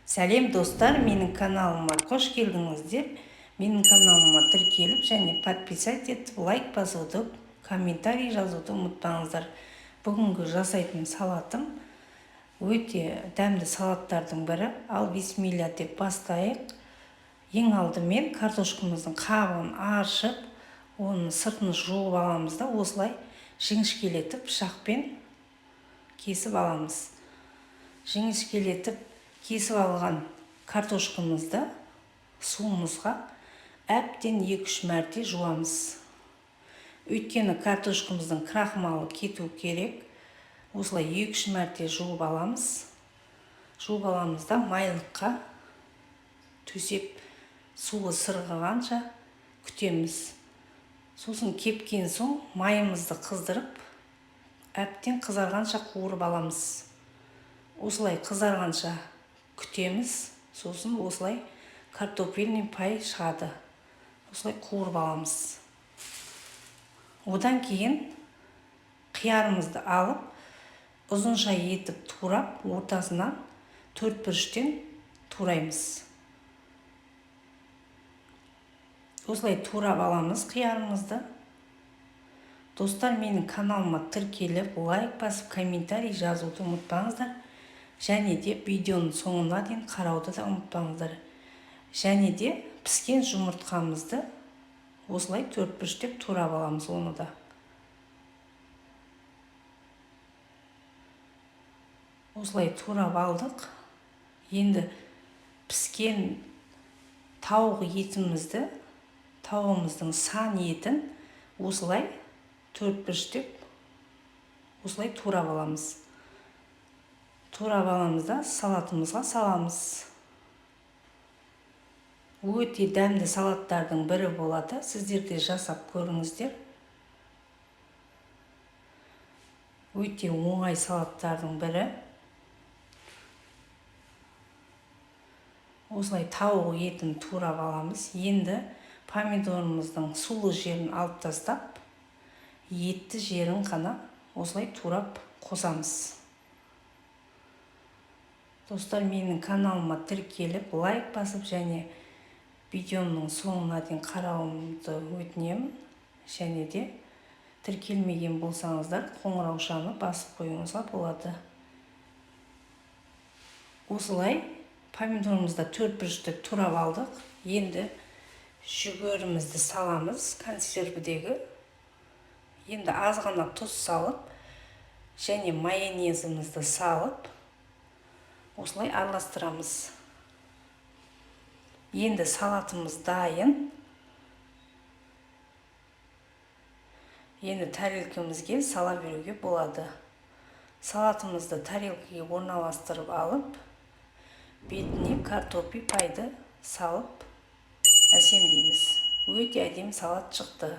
Сәлем достар, менің каналыма қош келдіңіздер. Менің каналыма тіркеліп және подписать етіп, лайк басуды, комментарий жазуды ұмытпаңыздар. Бүгінгі жасайтын салатым өте дәмді салаттардың бірі. Ал бисмилля деп бастайық. Ең алдымен картошкамыздың қабығын аршып, оның сыртын жуып аламыз да осылай жіңішкелетіп пышақпен кесіп аламыз. Жіңішкелетіп кесіп алған картошкамызды суымызға әбден 2-3 мәрте жуамыз. Өйткені картошкамыздың крахмалы кету керек. Осылай 2-3 мәрте жуып аламыз. Жуып аламыз да майлыққа төсеп суы сырғығанша күтеміз. Сосын кепкен соң майымызды қыздырып, әбден қызарғанша қуырып аламыз. Осылай қызарғанша күтеміз. Сосын осылай картофельный пай шығады. Осылай қуырып аламыз. Одан кейін қиярымызды алып, ұзынша етіп турап, ортасынан 4 бұрыштен тураймыз. Осылай турап аламыз қиярымызды. Достар, менің каналыма тіркеліп, лайк басып, комментарий жазуды ұмытпаңыздар. Және де видеоның соңына дейін қарауды да ұмытпаңыздар. Және де піскен жұмыртқамызды осылай 4 бұрыштеп турап аламыз оны да. Осылай турап алдық. Енді піскен тауық етімізді, тауығымыздың сан етін осылай 4 бұрыштеп осылай турап аламыз. Турап аламыз да салатымызға саламыз. Өте дәмді салаттардың бірі болады. Сіздер де жасап көріңіздер. Өте оңай салаттардың бірі. Осылай тауық етін турап аламыз. Енді помидорымыздың сулы жерін алып тастап, етті жерін ғана осылай турап қосамыз. Достар, менің каналыма тіркеліп, лайк басып және видеоның соңына дейін қарауымды өтінемін. Және де тіркелмеген болсаңыздар, қоңыраушаны басып қоюыңызға болады. Осылай помидорымызды 4 бұрыштеп турап алдық. Енді жүгерімізді саламыз консервідегі. Енді аз ғана тұз салып, және майонезімізді салып, осылай араластырамыз. Енді салатымыз дайын. Енді тарелкамызге сала беруге болады. Салатымызды тарелкаға орналастырып алып, бетіне картофель пайды салып әсемдейміз. Өте әдемі салат шықты.